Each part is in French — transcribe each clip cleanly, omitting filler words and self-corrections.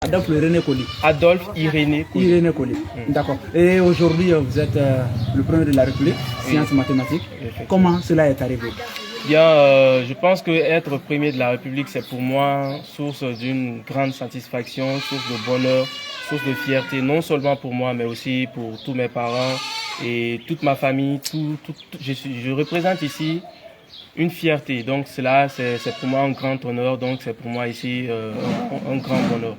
Adolphe Irénée Coly. Adolphe Irénée Coly. Irénée Coly. D'accord. Et aujourd'hui, vous êtes le premier de la République, sciences mathématiques. Comment cela est arrivé? Bien, je pense que être premier de la République, c'est pour moi source d'une grande satisfaction, source de bonheur, source de fierté, non seulement pour moi, mais aussi pour tous mes parents et toute ma famille. Je représente ici une fierté, donc cela c'est pour moi un grand honneur, donc c'est pour moi ici un grand bonheur.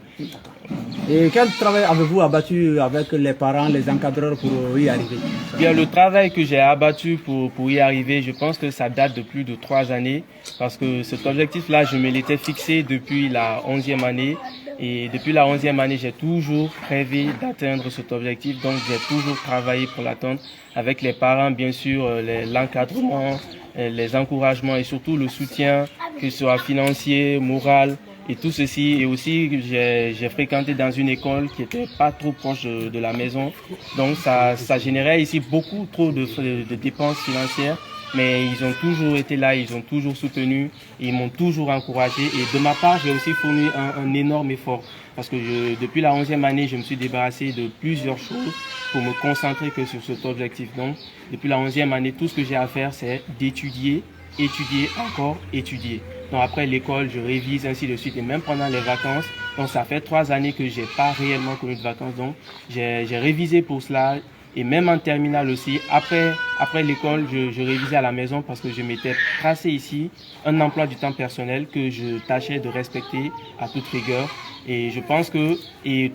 Et quel travail avez-vous abattu avec les parents, les encadreurs pour y arriver? Bien, le travail que j'ai abattu pour y arriver, je pense que ça date de plus de 3 années, parce que cet objectif-là, je me l'étais fixé depuis la 11e année. Et depuis la 11e année, j'ai toujours rêvé d'atteindre cet objectif, donc j'ai toujours travaillé pour l'atteindre avec les parents, bien sûr, l'encadrement, les encouragements et surtout le soutien, que ce soit financier, moral et tout ceci. Et aussi, j'ai fréquenté dans une école qui était pas trop proche de la maison, donc ça générait ici beaucoup trop de dépenses financières. Mais ils ont toujours été là, ils ont toujours soutenu, ils m'ont toujours encouragé. Et de ma part, j'ai aussi fourni un énorme effort. Parce que depuis la 11e année, je me suis débarrassé de plusieurs choses pour me concentrer que sur cet objectif. Donc, depuis la 11e année, tout ce que j'ai à faire, c'est d'étudier, étudier, encore étudier. Donc après l'école, je révise, ainsi de suite. Et même pendant les vacances, donc ça fait 3 années que j'ai pas réellement connu de vacances. Donc, j'ai révisé pour cela. Et même en terminale aussi, après l'école, je révisais à la maison parce que je m'étais tracé ici un emploi du temps personnel que je tâchais de respecter à toute rigueur. Et je pense que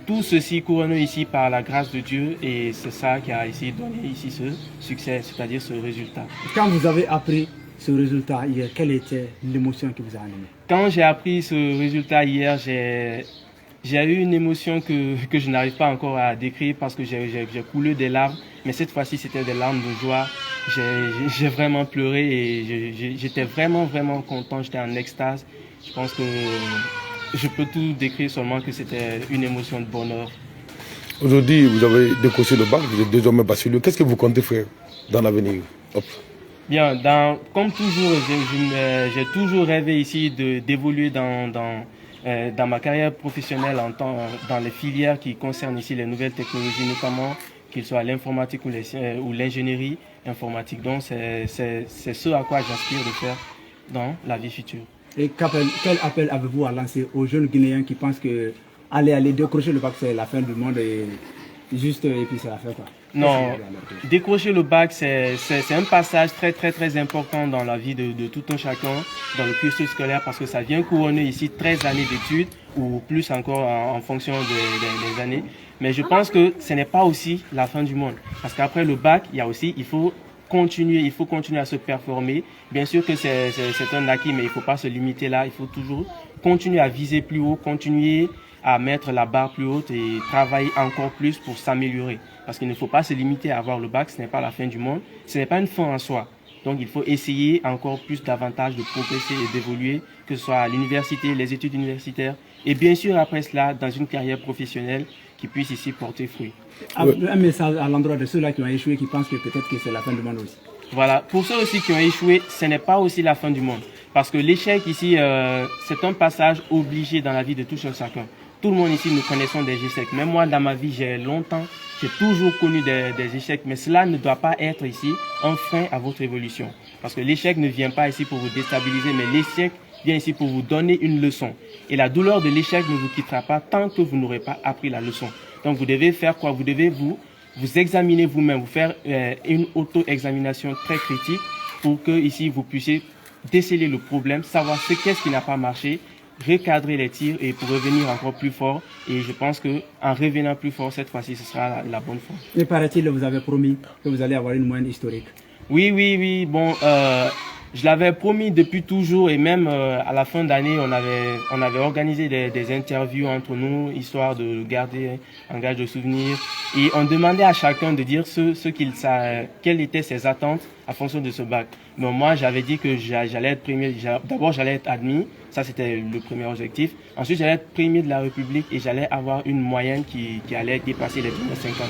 tout ceci couronné ici par la grâce de Dieu, et c'est ça qui a ici donné ici ce succès, c'est-à-dire ce résultat. Quand vous avez appris ce résultat hier, quelle était l'émotion qui vous a animé? Quand j'ai appris ce résultat hier, j'ai eu une émotion que je n'arrive pas encore à décrire parce que j'ai coulé des larmes. Mais cette fois-ci, c'était des larmes de joie. J'ai vraiment pleuré et j'étais vraiment content. J'étais en extase. Je pense que je peux tout décrire seulement que c'était une émotion de bonheur. Aujourd'hui, vous avez décroché le bac, vous êtes désormais bachelier. Qu'est-ce que vous comptez faire dans l'avenir? Bien, comme toujours, j'ai toujours rêvé ici d'évoluer dans ma carrière professionnelle dans les filières qui concernent ici les nouvelles technologies, notamment qu'il soit l'informatique ou l'ingénierie informatique. Donc c'est ce à quoi j'aspire de faire dans la vie future. Et quel appel avez-vous à lancer aux jeunes Guinéens qui pensent que aller décrocher le bac c'est la fin du monde et puis c'est la fin quoi? Non, décrocher le bac, c'est un passage très important dans la vie de tout un chacun, dans le cursus scolaire, parce que ça vient couronner ici 13 années d'études, ou plus encore en fonction des années. Mais je pense que ce n'est pas aussi la fin du monde, parce qu'après le bac, il faut continuer à se performer. Bien sûr que c'est un acquis, mais il ne faut pas se limiter là, il faut toujours continuer à viser plus haut, continuer à mettre la barre plus haute et travailler encore plus pour s'améliorer. Parce qu'il ne faut pas se limiter à avoir le bac, ce n'est pas la fin du monde, ce n'est pas une fin en soi. Donc il faut essayer encore plus davantage de progresser et d'évoluer, que ce soit à l'université, les études universitaires, et bien sûr après cela, dans une carrière professionnelle qui puisse ici porter fruit. Un message à l'endroit de ceux-là qui ont échoué, qui pensent que peut-être que c'est la fin du monde aussi. Voilà, pour ceux aussi qui ont échoué, ce n'est pas aussi la fin du monde. Parce que l'échec ici, c'est un passage obligé dans la vie de tout un chacun. Tout le monde ici, nous connaissons des échecs. Même moi, dans ma vie, j'ai toujours connu des échecs. Mais cela ne doit pas être ici un frein à votre évolution. Parce que l'échec ne vient pas ici pour vous déstabiliser, mais l'échec vient ici pour vous donner une leçon. Et la douleur de l'échec ne vous quittera pas tant que vous n'aurez pas appris la leçon. Donc vous devez faire quoi? Vous devez vous examiner vous-même, vous faire une auto-examination très critique pour que ici vous puissiez déceler le problème, savoir qu'est-ce qui n'a pas marché, recadrer les tirs et pour revenir encore plus fort. Et je pense que en revenant plus fort cette fois-ci, ce sera la bonne fois. Et paraît-il, vous avez promis que vous allez avoir une moyenne historique. Oui. Bon, je l'avais promis depuis toujours et même à la fin d'année, on avait organisé des interviews entre nous, histoire de garder un gage de souvenirs. Et on demandait à chacun de dire quelles étaient ses attentes en fonction de ce bac. Mais moi, j'avais dit que j'allais être premier. D'abord, j'allais être admis. Ça, c'était le premier objectif. Ensuite, j'allais être premier de la République et j'allais avoir une moyenne qui allait dépasser les 250.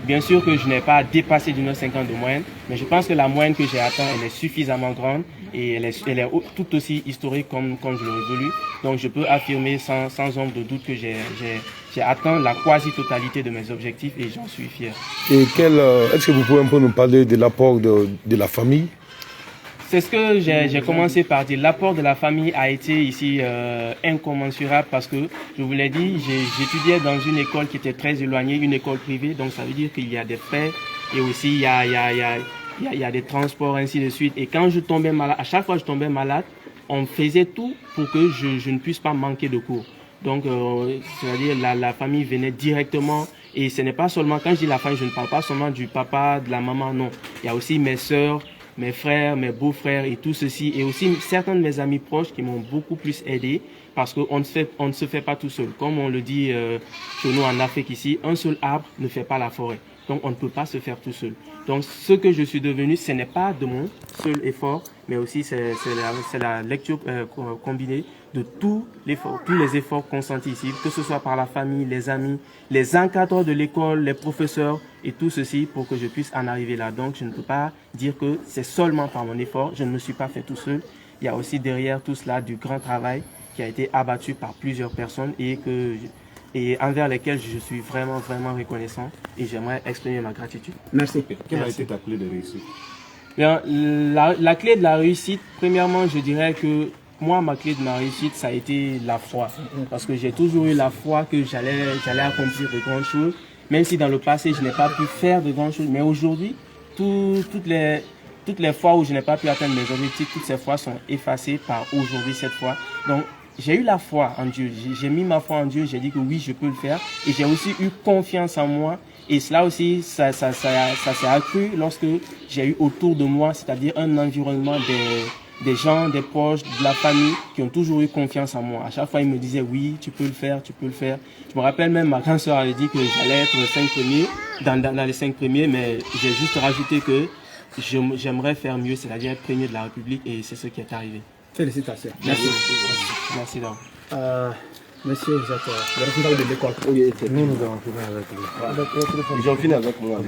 Bien sûr que je n'ai pas dépassé du 9,50 de moyenne, mais je pense que la moyenne que j'ai atteinte, elle est suffisamment grande et elle est tout aussi historique comme je l'aurais voulu. Donc je peux affirmer sans ombre de doute que j'ai atteint la quasi-totalité de mes objectifs et j'en suis fier. Et est-ce que vous pouvez un peu nous parler de l'apport de la famille? C'est ce que j'ai commencé par dire. L'apport de la famille a été ici incommensurable parce que, je vous l'ai dit, j'étudiais dans une école qui était très éloignée, une école privée, donc ça veut dire qu'il y a des frais et aussi il y a des transports, ainsi de suite. Et quand je tombais malade, à chaque fois que je tombais malade, on faisait tout pour que je ne puisse pas manquer de cours. Donc, c'est-à-dire la famille venait directement. Et ce n'est pas seulement, quand je dis la famille, je ne parle pas seulement du papa, de la maman, non. Il y a aussi mes sœurs, mes frères, mes beaux-frères et tout ceci. Et aussi certains de mes amis proches qui m'ont beaucoup plus aidé parce qu'on ne se fait pas tout seul. Comme on le dit chez nous en Afrique ici, un seul arbre ne fait pas la forêt. Donc on ne peut pas se faire tout seul. Donc ce que je suis devenu, ce n'est pas de mon seul effort, mais aussi c'est la lecture combinée de tous les efforts consentis ici, que ce soit par la famille, les amis, les encadreurs de l'école, les professeurs et tout ceci pour que je puisse en arriver là. Donc je ne peux pas dire que c'est seulement par mon effort, je ne me suis pas fait tout seul. Il y a aussi derrière tout cela du grand travail qui a été abattu par plusieurs personnes et envers lesquelles je suis vraiment reconnaissant et j'aimerais exprimer ma gratitude. Merci. Quelle a été ta clé de réussite? Bien, la clé de la réussite, premièrement, je dirais que moi, ma clé de ma réussite, ça a été la foi. Parce que j'ai toujours eu la foi que j'allais accomplir de grandes choses. Même si dans le passé, je n'ai pas pu faire de grandes choses. Mais aujourd'hui, toutes les fois où je n'ai pas pu atteindre mes objectifs, toutes ces fois sont effacées par aujourd'hui, cette fois. Donc, j'ai eu la foi en Dieu. J'ai mis ma foi en Dieu. J'ai dit que oui, je peux le faire. Et j'ai aussi eu confiance en moi. Et cela aussi, ça s'est accru lorsque j'ai eu autour de moi, c'est-à-dire un environnement des gens, des proches, de la famille qui ont toujours eu confiance en moi. À chaque fois, ils me disaient oui, tu peux le faire, tu peux le faire. Je me rappelle même, ma grande sœur avait dit que j'allais être les 5 premiers, dans les 5 premiers, mais j'ai juste rajouté que j'aimerais faire mieux, c'est-à-dire être premier de la République, et c'est ce qui est arrivé. Félicitations. Merci. Merci d'avoir. Monsieur, vous êtes le responsable de l'école. Nous avons fini avec lui. Ils ont fini avec moi.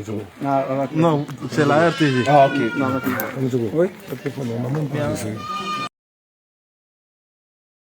Ah, Non, c'est la RTG. ah, ok. Oui. Oui.